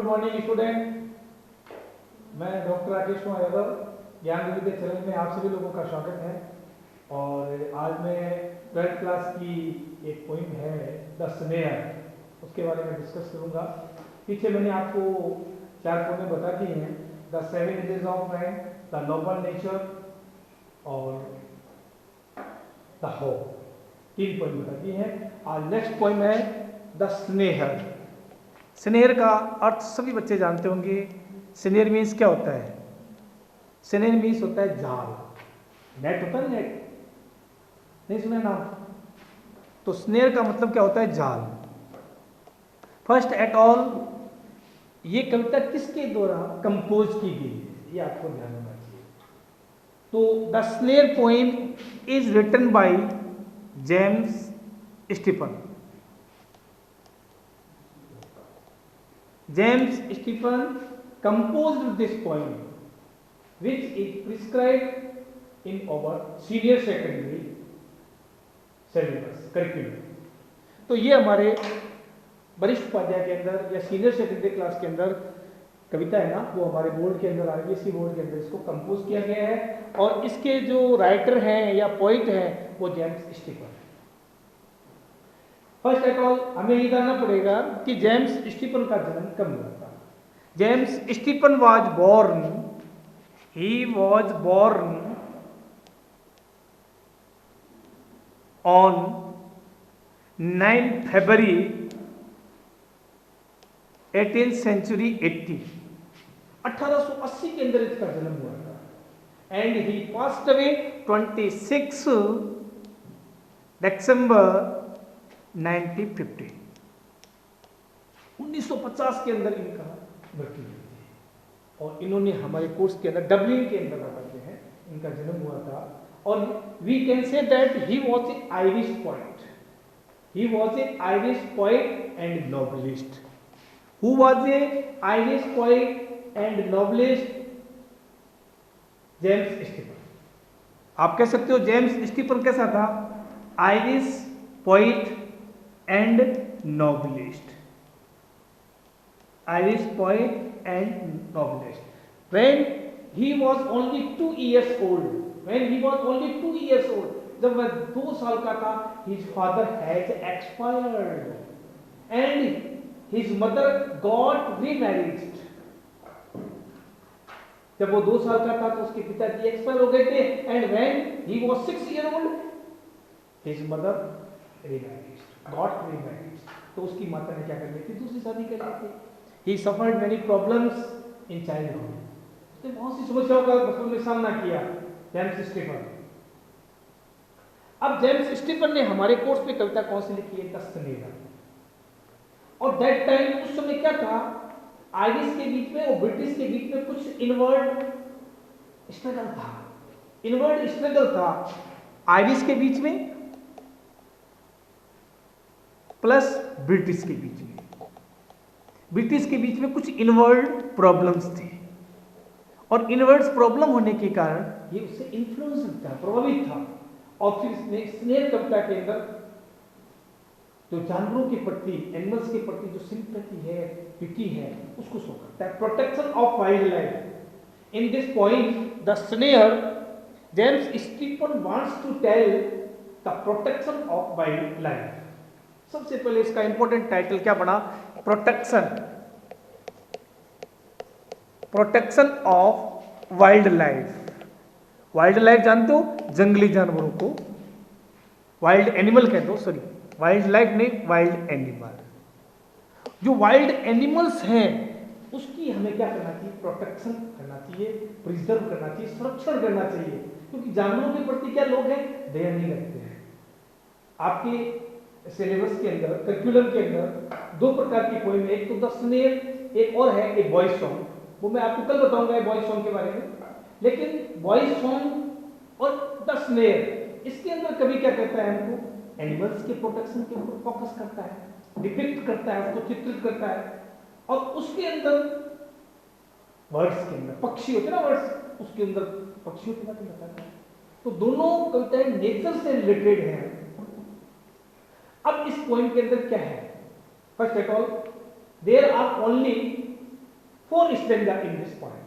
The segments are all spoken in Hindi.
मॉर्निंग स्टूडेंट, मैं डॉक्टर राकेश कुमार यादव, ज्ञान विधि के चैनल में आप सभी लोगों का स्वागत है। और आज मैं 12th क्लास की एक पोइम है द स्नेयर, उसके बारे में डिस्कस करूंगा। पीछे मैंने आपको 4 पोइमें बता दी हैं, the 7 ages of man, the noble nature और द होप, 3 पोइम बता दी हैं। आज नेक्स्ट पोइम है द स्नेहर। स्नेहर का अर्थ सभी बच्चे जानते होंगे। स्नेहर मीन्स क्या होता है? स्नेहर मीन्स होता है जाल, नेट होता है, नेट नहीं सुना नाम? तो स्नेहर का मतलब क्या होता है? जाल। फर्स्ट एट ऑल, ये कविता किसके द्वारा कंपोज की गई है, ये आपको ध्यान होना चाहिए। तो the snare poem is written by James Stephen. James Stephen composed this poem, which is prescribed in our senior secondary syllabus curriculum. तो ये हमारे वरिष्ठ उपाध्याय के अंदर या सीनियर सेकेंडरी क्लास के अंदर कविता है ना, वो हमारे बोर्ड के अंदर आईसीएसई बोर्ड के अंदर इसको कंपोज किया गया है। और इसके जो राइटर हैं या पोइट हैं वो James Stephen. First of all हमें ये जानना पड़ेगा कि जेम्स स्टीफन का जन्म कब हुआ था। James Stephen was born on 9 February 1880 1880 के अंदर इसका जन्म हुआ था। And he passed away 26 December 1950 1950 के अंदर इनका मृत्यु हुई थी। और इन्होंने हमारे कोर्स के अंदर डबलिन के अंदर बताते हैं इनका जन्म हुआ था। और we can say that he was a Irish poet. He was a Irish poet and novelist. Who was a Irish poet and novelist? James Stephen. आप कह सकते हो जेम्स स्टीफन कैसा था? Irish poet and novelist. Irish poet and novelist. When he was only 2 years old, जब वह 2 साल का था, his father has expired and his mother got remarried. जब वो 2 साल का था तो उसके पिताजी एक्सपायर हो गए थे। And when he was 6 years old, his mother remarried. Got remarried. तो उसकी माता ने क्या कर ली थी? दूसरी शादी कर ली थी। He suffered many problems in childhood. उसने बहुत सी समस्याओं का बचपन में सामना किया जेम्स स्टीफन। अब जेम्स स्टीफन ने हमारे कोर्स पे कविता कौन सी लिखी है? द स्नेहर। और दैट टाइम उस समय क्या था? आयरिश के बीच में और ब्रिटिश के बीच में कुछ इनवर्ड स्ट्रगल था। आयरिश के बीच में प्लस ब्रिटिश के बीच में। ब्रिटिश के बीच में कुछ इनवर्ड प्रॉब्लम्स थे और इनवर्ड्स प्रॉब्लम होने के कारण ये उससे इन्फ्लुएंस था, प्रभावित था। और फिर इसने स्नेहर कविता के अंदर जो जानवरों के प्रति, एनिमल्स के प्रति जो सिंपैथी है, पिटी है, उसको शो करता है। Protection of wild life. In this point the snare, James Stephen wants to tell the protection of wild life. सबसे पहले इसका इंपॉर्टेंट टाइटल क्या बना? Protection of wild life. Wild life जानते हो? जंगली जानवरों को वाइल्ड एनिमल कहते हो, सॉरी वाइल्ड लाइफ नहीं, वाइल्ड एनिमल। जो वाइल्ड एनिमल्स हैं उसकी हमें क्या करना चाहिए? प्रोटेक्शन करना चाहिए, प्रिजर्व करना चाहिए, संरक्षण करना चाहिए। क्योंकि जानवरों के प्रति क्या लोग हैं? दया नहीं रखते हैं। आपके सिलेबस के अंदर, करिकुलम के अंदर 2 प्रकार की पोएम है, एक तो द स्नेहर, एक और है ए बॉयज सॉन्ग। वो मैं आपको कल बताऊंगा बॉयज सॉन्ग के बारे में। लेकिन बॉयज सॉन्ग और द स्नेहर, इसके अंदर कभी क्या करता है? हमको एनिमल्स के प्रोटेक्शन के ऊपर फोकस करता है, डिपिक्ट करता है, उसको चित्रित करता है। और उसके अंदर वर्ड्स के अंदर पक्षी होते ना, वर्ड्स, उसके अंदर पक्षियों के बारे में बताता है। तो दोनों कविताएं नेचर से रिलेटेड हैं। अब इस पोएम के अंदर क्या है? First of all, there are only 4 stanza in this poem.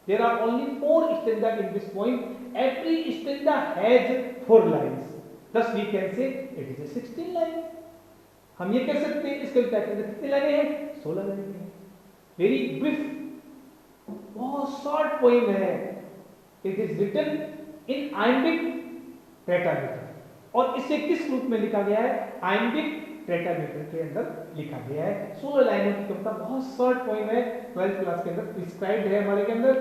There are only 4 stanza in this poem. Every stanza has 4 lines. Thus we can say it is a 16 line. हम ये कह सकते हैं इस कविता के अंदर कितने लाइनें हैं? 16 लाइनें हैं. वेरी ब्रीफ, बहुत शॉर्ट पोइम है. It is written in iambic tetrameter. और इसे किस रूप में लिखा गया है? आइम्बिक टेट्रामीटर के अंदर लिखा गया है. 16 लाइनों की कविता, बहुत शॉर्ट पोइम है. 12th क्लास के अंदर प्रिस्क्राइब्ड है हमारे के अंदर.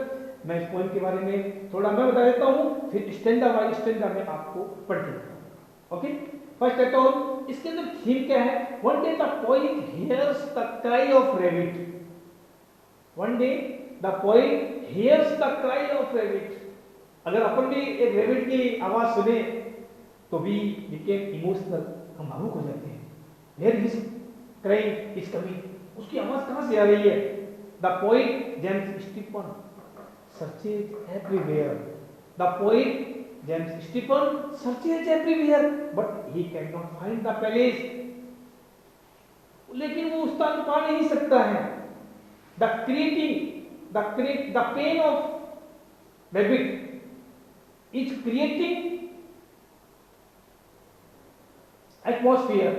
मैं इस पोइम के बारे में थोड़ा मैं बता देता हूँ, फिर स्टैंजा बाय स्टैंजा में आपको पढ़ के बताऊंगा. ओके, फर्स्ट एट ऑल इसके अंदर थीम क्या है? One day the poet hears the cry of rabbit. One day the poet hears the cry of rabbit. अगर अपन भी एक रैबिट की आवाज सुने तो वी बिकेम इमोशनल, हम भावुक हो जाते हैं. Where is crying, is coming, उसकी आवाज कहां से आ रही है? The poet James Stephen searches everywhere. The poet James Stephen searches everywhere, but he cannot find the palace. लेकिन वो उस स्थान पा नहीं सकता है. The pain of rabbit is creating atmosphere.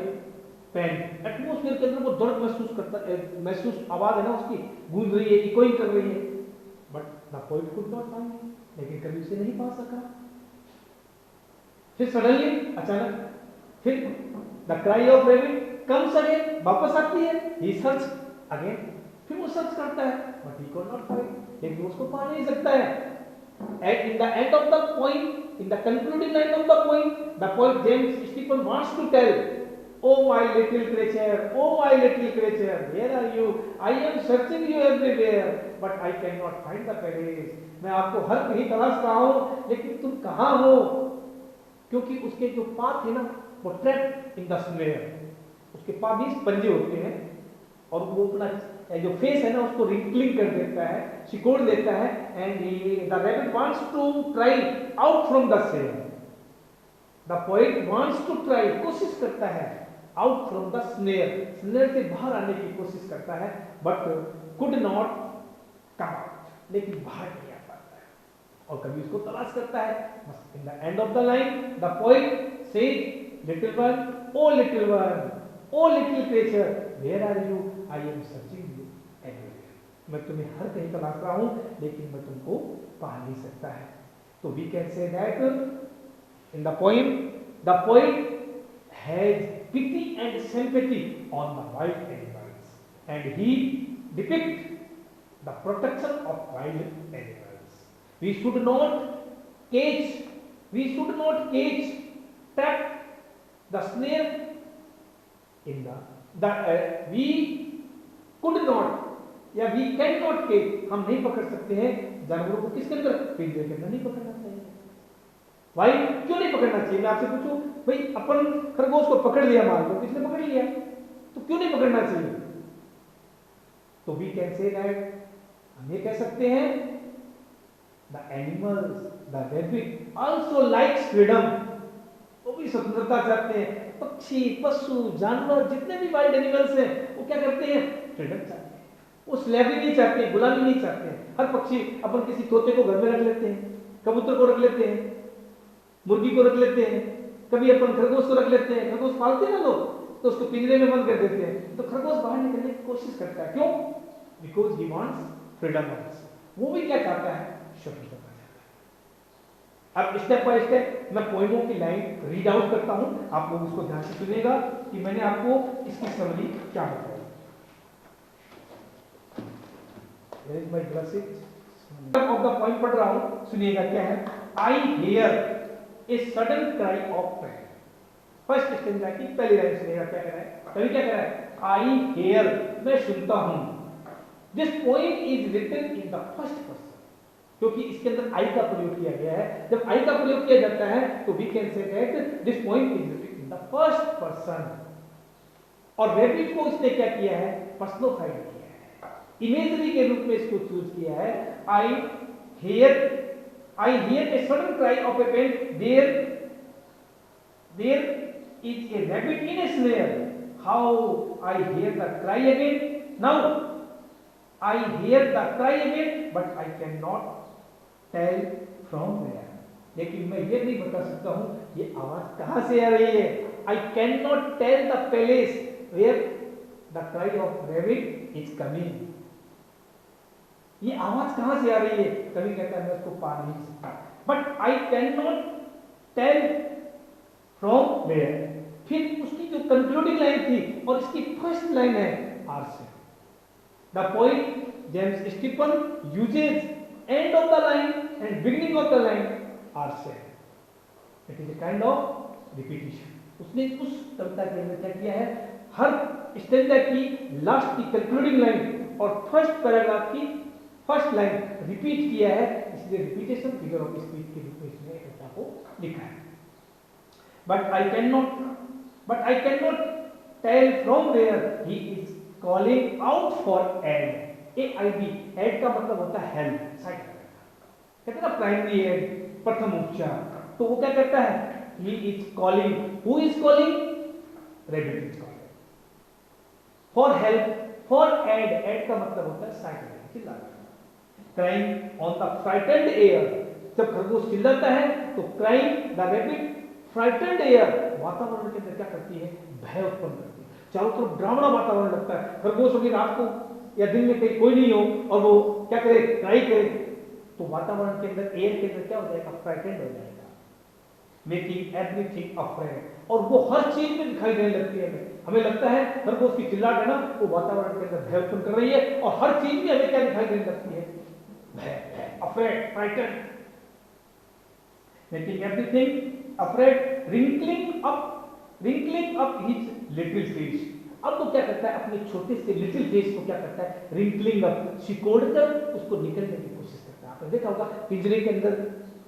Pain, atmosphere के अंदर वो दर्द महसूस करता है, महसूस आवाज है ना उसकी गूंज रही है, इकोइंग कर रही है. But the poet could not find, लेकिन कभी उसे नहीं पा सका. फिर सडनली, अचानक, फिर the cry of rabbit comes again, वापस आती है. ही सर्च अगेन, फिर वो सर्च करता है, but he could not find, लेकिन उसको पा नहीं सकता है. At in the end of the poem, in the concluding line of the poem, the poet James Stephen wants to tell, oh my little creature, oh my little creature, where are you? I am searching you everywhere, but I cannot find the palace. मैं आपको हर कहीं तलाश रहा हूँ, लेकिन तुम कहाँ हो? क्योंकि उसके जो पाथ है ना, वो ट्रैप इन द स्नेयर. उसके पाथ भी पंजे होते हैं, और वो अपना जो फेस है ना उसको रिंकलिंग कर देता है, सिकोड़ देता है. And the rabbit wants to try out from the snare. The poet wants to try, कोशिश करता है, out from the snare, snare से बाहर आने की कोशिश करता है, but could not come out, लेकिन बाहर नहीं आ पाता है. और कभी उसको तलाश करता है. In the end of the line the poet said, little one, O little one, O little creature, where are you? I am searching you everywhere. मैं तुम्हें हर कहीं तलाश रहा हूं, लेकिन मैं तुमको पा नहीं सकता है. तो we can say that in the poem the poet has pity and sympathy on the wild animals, and he depicts the protection of wild animals. We should not trap the snare in we could not या we cannot catch, हम नहीं पकड़ सकते हैं जानवरों को. किसके अंदर? पिंजरे के अंदर नहीं पकड़ना चाहिए. भाई क्यों नहीं पकड़ना चाहिए? मैं आपसे पूछूं, भाई अपन खरगोश को पकड़ लिया, मान लो किसने पकड़ लिया, तो क्यों नहीं पकड़ना चाहिए? तो वी कैन से दैट, हम ये कह सकते हैं, the animals, the rabbit also likes freedom. वो भी स्वतंत्रता चाहते हैं. पक्षी, पशु, जानवर, जितने भी वाइल्ड एनिमल्स हैं, वो क्या करते हैं? फ्रीडम चाहते हैं. वो स्लेवरी नहीं चाहते, गुलामी नहीं चाहते हैं. हर पक्षी, अपन किसी तोते को घर में रख लेते हैं, कबूतर को रख लेते हैं, मुर्गी को रख लेते हैं, कभी अपन खरगोश को रख लेते हैं. खरगोश पालते हैं ना लोग, तो उसको पिंजरे में बंद कर देते हैं. तो खरगोश बाहर निकलने की कोशिश करता है. क्यों? Because he wants freedom. वो भी क्या चाहता है? स्वतंत्रता चाहता है. अब स्टेप बाय स्टेप मैं पोएमों की लाइन रीड आउट करता हूं, आप लोग उसको ध्यान से सुनिएगा कि मैंने आपको इसकी समरी क्या बताई. Where is my glasses? Of the point पढ़ रहा हूं, सुनिएगा क्या है. I hear a sudden cry of pain. First stanza की पहली लाइन सुनिएगा क्या कह रहा है. कवि क्या कह रहा है? आई हियर, मैं सुनता हूं. This poem is written in the first person, क्योंकि इसके अंदर आई का प्रयोग किया गया है. जब आई का प्रयोग किया जाता है तो we can say that this poem is written in the first person. और रैबिट को इसने क्या किया है? पर्सनोफाइड किया है, इमेजरी के रूप में इसको चूज किया है. आई hear a sudden cry of a pen. There is a rabbit in a snare. How I hear the cry again. Now I hear the cry again, but I cannot tell from where. लेकिन मैं ये नहीं बता सकता हूँ ये आवाज कहाँ से आ रही है. I cannot tell the place where the cry of rabbit is coming. ये आवाज कहाँ से आ रही है. कभी कहता है मैं उसको पा नहीं सकता. But I cannot tell from where. फिर उसकी जो कंक्लूडिंग लाइन थी और इसकी फर्स्ट लाइन है आर से. The poet James Stephen uses end of the line and beginning of the line आर से. It is a kind of repetition. उसने उस कविता के अंदर क्या किया है, हर स्टैंजा की लास्ट की कंक्लूडिंग लाइन और फर्स्ट पैराग्राफ की फर्स्ट लाइन रिपीट किया है. इसलिए रिपीटेशन फिगर ऑफ स्पीच के रूप में इसने कविता को लिखा है. But I cannot tell from where he is calling out for aid. AID, aid का मतलब होता है हेल्प, सहायता करना. कहते हैं ना प्राइमरी एड, प्रथम उपचार. तो वो क्या करता है, he is calling. Who is calling? Rabbit is calling for help, for aid. aid का मतलब होता है सहायता करना, चिल्लाना. Crying on the frightened air. जब खरगोश चिल्लाता है तो crying the rabbit frightened air, वातावरण के अंदर क्या करती है, भय उत्पन्न करती है. चारों तरफ डरावना वातावरण लगता है. खरगोश की रात को या दिन में कहीं कोई नहीं हो और वो क्या करे, ट्राई करे, तो वातावरण के अंदर, एयर के अंदर क्या हो जाएगा, फ्राइटेंड हो जाएगा. Making everything afraid. और वो हर चीज में दिखाई देने लगती है. हमें लगता है खरगोश की चिल्लाहट है ना, वो वातावरण के अंदर भय उत्पन्न कर रही है और हर चीज में हमें क्या दिखाई देने लगती है, भय, afraid, frightened. Making everything afraid, wrinkling up his little face. अब वो क्या करता है, अपने छोटे से लिटिल फेस को क्या करता है, wrinkling up, सिकोड़कर उसको निकलने की कोशिश करता है. आपने देखा होगा पिंजरे के अंदर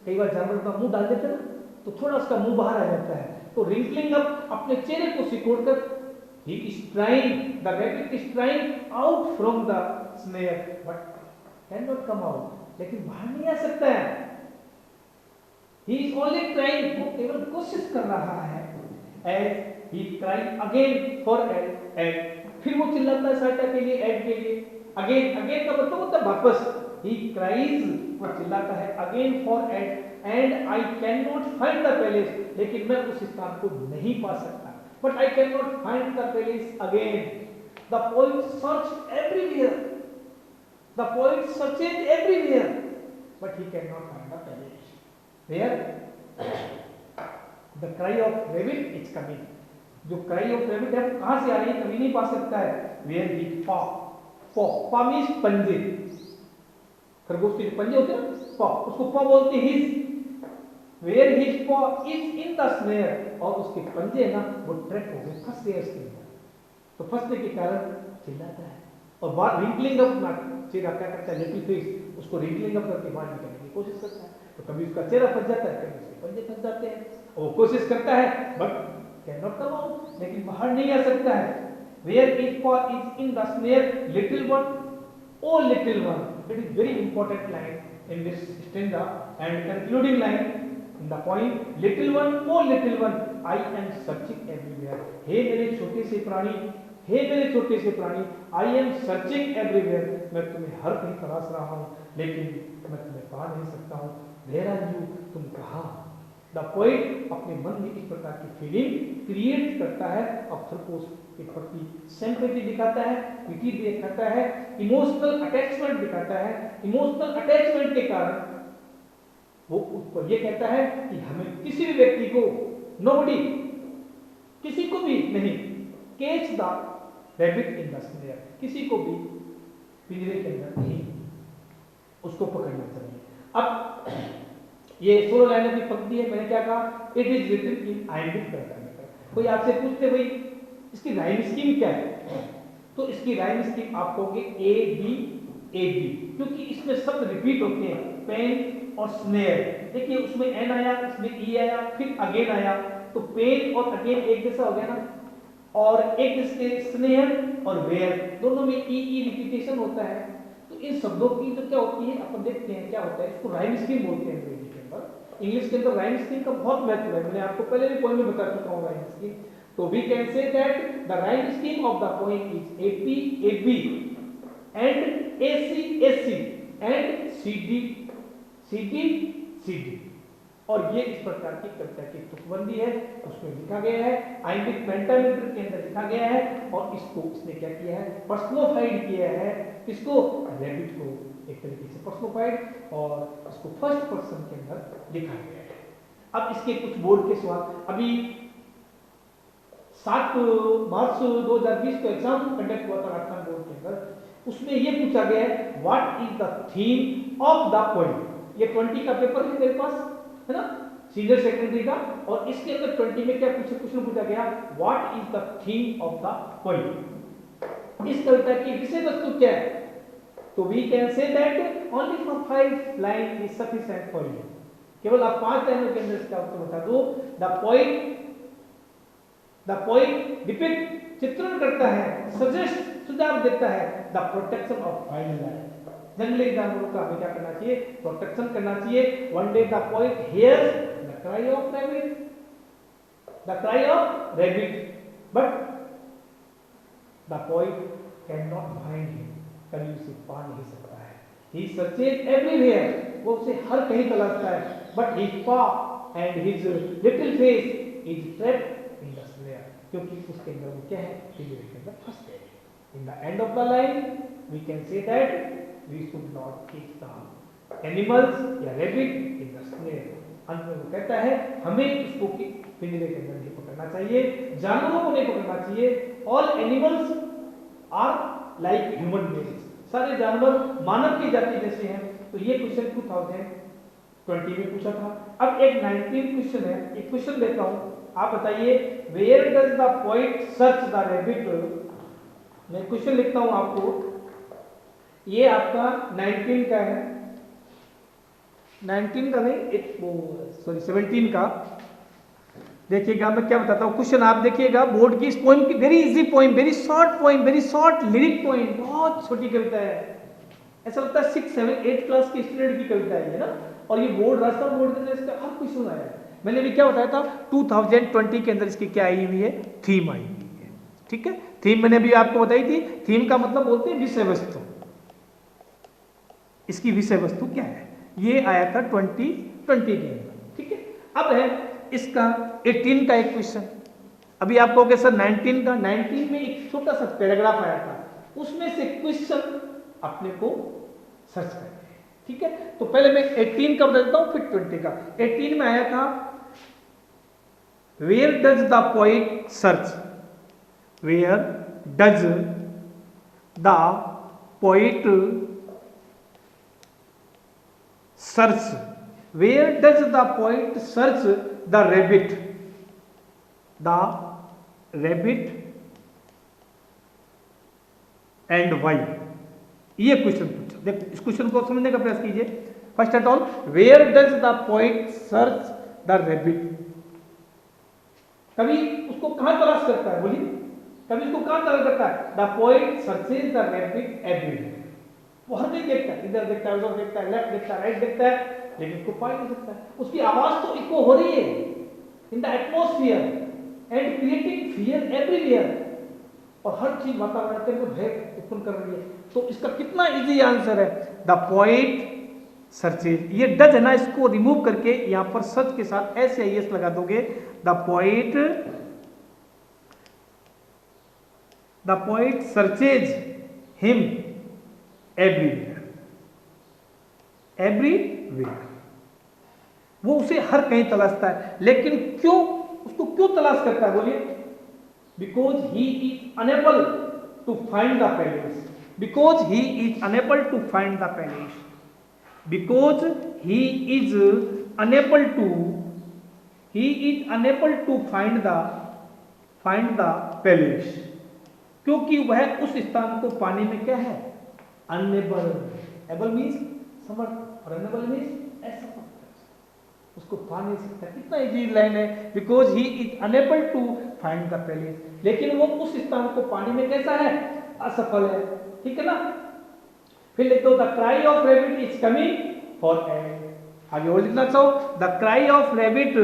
कई बार जानवर का मुंह डाल देते हैं ना, तो थोड़ा उसका मुंह बाहर आ जाता है. तो wrinkling up, अपने चेहरे को सिकोड़कर, he is trying, the rabbit is trying out from the snare but cannot come out. लेकिन बाहर नहीं आ सकता है. He is only trying, वो केवल कोशिश कर रहा है. As he cry again for aid. फिर वो चिल्लाता है सहायता के लिए, aid के लिए. Again का मतलब होता है वापस. He cries, वो चिल्लाता है again for aid. And I cannot find the palace. लेकिन मैं उस स्थान को नहीं पा सकता. But I cannot find the palace again. The poet searched everywhere. The poet searches everywhere, but he cannot find the palace. Where the cry of rabbit is coming. जो cry of rabbit है वो कहाँ से आ रही है, कभी नहीं पा सकता है. Where his paw means पंजे. खरगोश के जो पंजे होते हैं paw, उसको paw बोलते हैं. his, where his paw is in the snare. और उसके पंजे ना वो ट्रैप हो गए, फंस गए उसके अंदर. तो फंसने के कारण चिल्लाता है. और बाहर रिंकलिंग अप ना चेहरा क्या करता है, लिटिल फेस, उसको रिंकलिंग अप करके बाहर निकलने की कोशिश करता है. तो कभी उसका चेहरा फंस जाता है, कभी उसके पंजे फंस जाते हैं. वो कोशिश करता है but can not come out, लेकिन बाहर नहीं आ सकता है. Where is paw is in the snare, little one, oh little one. It is very important line in this stanza and concluding line in the poem. Little one, oh little one, I am searching everywhere. हे मेरे छोटे से प्राणी, हे मेरे छोटे से प्राणी, I am searching everywhere. मैं तुम्हें हर कहीं तलाश रहा हूँ लेकिन मैं तुम्हें पा नहीं सकता हूँ. Where are you? तुम कहाँ? The poet अपने मन में इस प्रकार की फीलिंग क्रिएट करता है. अब खरगोश के प्रति सिंपैथी दिखाता है, पिटी दिखाता है, इमोशनल अटैचमेंट दिखाता है. इमोशनल अटैचमेंट के कारण वो उसको ये कहता है कि हमें किसी भी व्यक्ति को, नोबडी, किसी को भी नहीं, catch the rabbit in the snare, किसी को भी पिंजरे के अंदर नहीं उसको पकड़ना चाहिए. अब ये 16 लाइनों की पंक्ति है. मैंने क्या कहा, it is written in iambic pattern. कोई आपसे पूछते भाई इसकी राइम स्कीम क्या है, तो इसकी राइम स्कीम आप कहोगे ए बी ए बी, क्योंकि इसमें शब्द रिपीट होते हैं. पेन और स्नेयर, देखिए उसमें एन आया, इसमें ई आया, फिर अगेन आया, तो पेन और अगेन एक जैसा हो गया ना. और एक जैसे स्नेयर और वेयर, दोनों में ई रिपीटेशन होता है. तो इन शब्दों की जो क्या होती है अपन देखते हैं क्या होता है. इसको राइम स्कीम बोलते हैं अंग्रेजी के अंदर. इंग्लिश के अंदर राइम स्कीम का बहुत महत्व है. मैंने आपको पहले भी पोएम में बता चुका हूँ राइम स्कीम. तो we can say that the rhyme scheme of the poem is AB AB and AC and CD और ये इस प्रकार की कविता की तुकबंदी है। उसमें लिखा गया है, आइंबिक पेंटामीटर के अंदर लिखा गया है और इसको इसने क्या किया है, पर्सनोफाइड किया है। किसको? रैबिट को एक तरीके से पर्सनोफाइड और इसको फर्स्ट पर्सन के अंदर लिखा गया है। अब इसके कुछ बोर्ड के सवाल, अभी 7 मार्च 2020 को एग्जाम कंडक्ट हुआ था राजस्थान बोर्ड के अंदर, उसमें ये पूछा गया है what is the theme of the poem. ये 20 का पेपर है मेरे पास, है ना, सीनियर सेकेंडरी का, और इसके अंदर 20 में क्या क्वेश्चन पूछा गया, what is the theme of the poem. इस कविता की विषय वस्तु क्या है? तो we can say that only for 5 line is sufficient for you. केवल आप 5 लाइनों के अंदर इसका उत्तर बता दो। द पोएट डिपिक्ट, चित्रण करता है, सजेस्ट, सुझाव देता है the protection of wild life, जंगली जानवरों का हमें क्या करना चाहिए, प्रोटेक्शन करना चाहिए। One day the poet hears the cry of rabbit but the poet cannot not फाइंड हिम, कभी उसे पा नहीं सकता है। ही सर्चेज एवरीवेयर, वो उसे हर कहीं तलाशता है, बट हिज पा and his little face is trapped in the snare, क्योंकि उसके अंदर वो क्या है, पिंजरे के अंदर फंस गए। In the end of the line we can say that we should not keep the animals या rabbit in the snare। अंत में वो कहता है हमें इसको पिंजरे के अंदर नहीं पकड़ना चाहिए, जानवरों को नहीं पकड़ना चाहिए। All animals are like human beings, सारे जानवर मानव की जाति जैसे हैं। तो ये क्वेश्चन 2020 में पूछा था। अब एक 19 क्वेश्चन है, एक क्वेश्चन देता हूं, आप बताइए where does the poet search the rabbit. मैं क्वेश्चन लिखता हूं आपको, ये आपका 19 का है, 19 का नहीं, सॉरी 17 का। देखिएगा मैं क्या बताता हूँ, क्वेश्चन आप देखिएगा बोर्ड की। इस पोएम की very easy poem, very short poem, very short lyric poem, बहुत छोटी कविता है। ऐसा लगता है 6, 7, 8 क्लास के स्टूडेंट की कविता है ना। और ये बोर्ड, राजस्थान बोर्ड के अंदर इसका हर क्वेश्चन आया है। मैंने भी क्या बताया था, 2020 के अंदर इसकी क्या आई हुई है, थीम आई हुई है। ठीक है, थीम मैंने भी आपको बताई थी। थीम का मतलब बोलते हैं विषय वस्तु। इसकी विषय वस्तु क्या है, ये आया था 2020 के अंदर। ठीक है, अब है इसका 18 का एक क्वेश्चन। अभी आप कहोगे सर 19 का, 19 में एक छोटा सा पैराग्राफ आया था, उसमें से क्वेश्चन अपने को सर्च करते हैं। ठीक है, तो पहले मैं 18 का बता देता हूं, फिर 20 का। 18 में आया था where does the poet search, where does the poet search, where does the poet search the rabbit and why। ये क्वेश्चन पूछा। देखो इस क्वेश्चन को समझने का प्रयास कीजिए। First of all, where does the poet search the rabbit। कभी उसको कहां तलाश करता है, बोलिए, कभी उसको कहां तलाश करता है। the poet searches the rabbit everywhere। वो हर जगह देखता है, इधर देखता है, उधर देखता है, लेफ्ट देखता है, राइट देखता है, लेकिन उसको पा नहीं सकता है। उसकी आवाज तो इको हो रही है in the atmosphere and creating fear everywhere, और हर चीज वातावरण के अंदर भय उत्पन्न कर रही है। तो इसका कितना इजी आंसर है, द पोएट सर्चेज। ये डज है ना, इसको रिमूव करके यहां पर सर्च के साथ SIS लगा दोगे। The poet searches him everywhere, वो उसे हर कहीं तलाशता है। लेकिन क्यों, उसको क्यों तलाश करता है, बोलिए। Because he is unable to find the palace, because he is unable to find the palace, because he is unable to find the palace, क्योंकि वह उस स्थान को पाने में क्या है, अनेबल। एबल मीन्स समर्थ और अनेबल मीन्स असमर्थ, उसको पा नहीं सकता। कितना इजी लाइन है, because he is unable to find the palace, लेकिन वो उस स्थान को पाने में कैसा है, असफल है। ठीक है ना। फिर लिख दो the cry of rabbit is coming for aid. आगे और लिखना चाहो, the cry of rabbit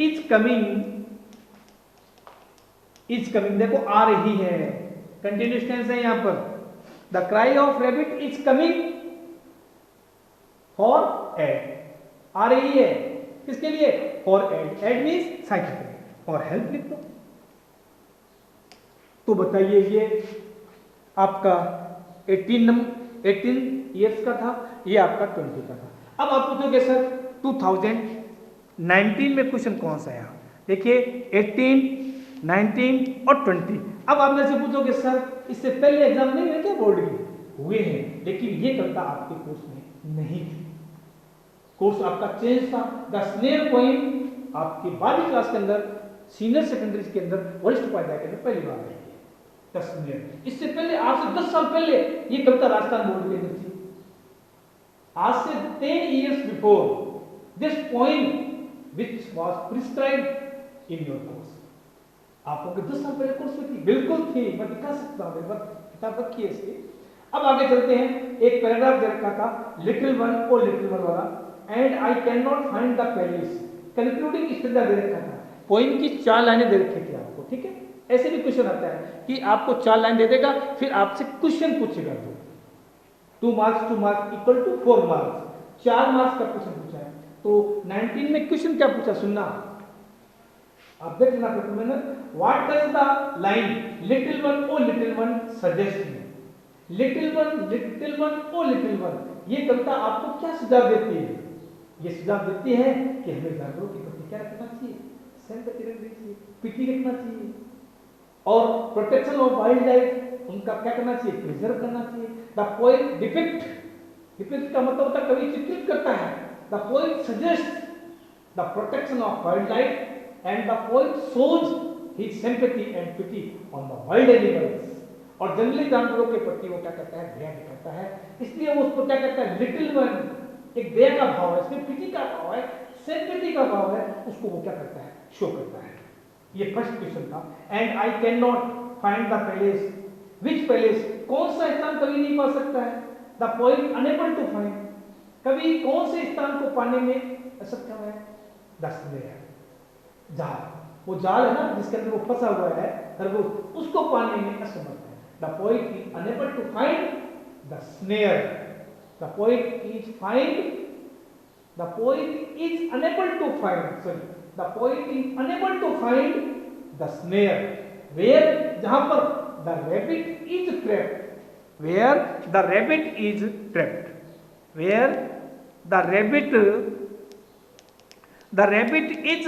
is coming, देखो आ रही है, कंटिन्यूस टेंस है यहाँ पर। The cry of rabbit is coming for aid, आ रही है किसके लिए? फॉर एड, एड मीन्स सहायता के लिए, और हेल्प लिख दो। तो बताइए ये आपका 18 ईयर्स का था, ये आपका 20 का था। अब आप पूछोगे सर 2019 में क्वेश्चन कौन सा आया? देखिए 18, 19 और 20। अब आप मेरे से पूछोगे सर इससे पहले एग्जाम नहीं हुए क्या बोर्ड के? हुए हैं, लेकिन ये कविता आपके कोर्स में नहीं थी, कोर्स आपका चेंज था। द स्नेयर पोएम आपके 12वीं क्लास के अंदर, सीनियर सेकेंडरी के अंदर, वरिष्ठ उपाध्याय के अंदर पहली बार आई है द स्नेयर। इससे पहले आज से 10 साल पहले ये कविता राजस्थान बोर्ड के अंदर थी। आज से 10 years before this poem which was prescribed in your course, आपको 10 साल पहले कोर्स में थी, बिल्कुल थी, मैं दिखा सकता हूँ, किताब रखी है इसकी। अब आगे चलते हैं, एक पैराग्राफ दे रखा था लिटिल वन ओ लिटिल वन वाला, and I can not find the place, concluding stanza दे रखा था। पोइम की 4 लाइनें दे रखी थी आपको, ठीक है। ऐसे भी क्वेश्चन आता है कि आपको 4 लाइन दे देगा, फिर आपसे क्वेश्चन पूछेगा, 2 marks 2 marks equal to 4 marks, 4 marks का क्वेश्चन पूछा है। तो 19 में क्वेश्चन क्या पूछा सुनना, आप देख लेना पेपर में ना। What does the line little one O little one suggest me? Little one O little one, ये कविता आपको क्या सुझाव देती है? ये सुझाव देती है कि हमें जानवरों के प्रति क्या रखना चाहिए? सिंपैथी रखनी चाहिए, पिटी रखना चाहिए, और प्रोटेक्शन ऑफ वाइल्ड लाइफ उनका क्या करना चाहिए? प्रिजर्व करना चाहिए। द पोएट डिपिक्ट का मतलब होता है कवि चित्रित करता है। The poet suggest the protection of wild life and the poet shows his sympathy and pity on the wild animals, और जंगली जानवरों के प्रति वो क्या करता है? दया दिखाता है। इसलिए वो उसको क्या कहता है? लिटिल वन, एक दया का भाव है, इसमें पिटी का भाव है, सिंपैथी का भाव है, उसको वो क्या करता है? शो करता है। ये फर्स्ट क्वेश्चन था। And I can not find the palace, which palace, कौन सा स्थान कभी नहीं पा सकता है? The poet unable to find, कभी कौन से स्थान को पाने में असक्षम है? द स्नेयर, जाल, वो जाल है ना जिसके अंदर वो फंसा हुआ है खरगोश, उसको पाने में असमर्थ है। The poet is unable to find the snare, the poet is unable to find, the poet is unable to find the snare where, जहां पर the rabbit is trapped, where the rabbit is trapped, where the rabbit is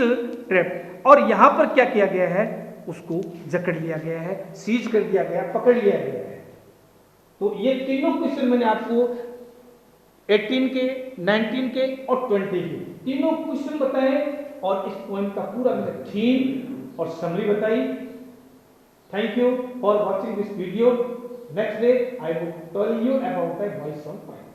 trapped, और यहां पर क्या किया गया है? उसको जकड़ लिया गया है, सीज कर दिया गया, पकड़ लिया गया है। तो ये तीनों क्वेश्चन मैंने आपको 18 के, 19 के और 20 के तीनों क्वेश्चन बताए, और इस पोएम का पूरा मैंने थीम और समरी बताई। Thank you for watching this video. Next day I will tell you about the voice of fire.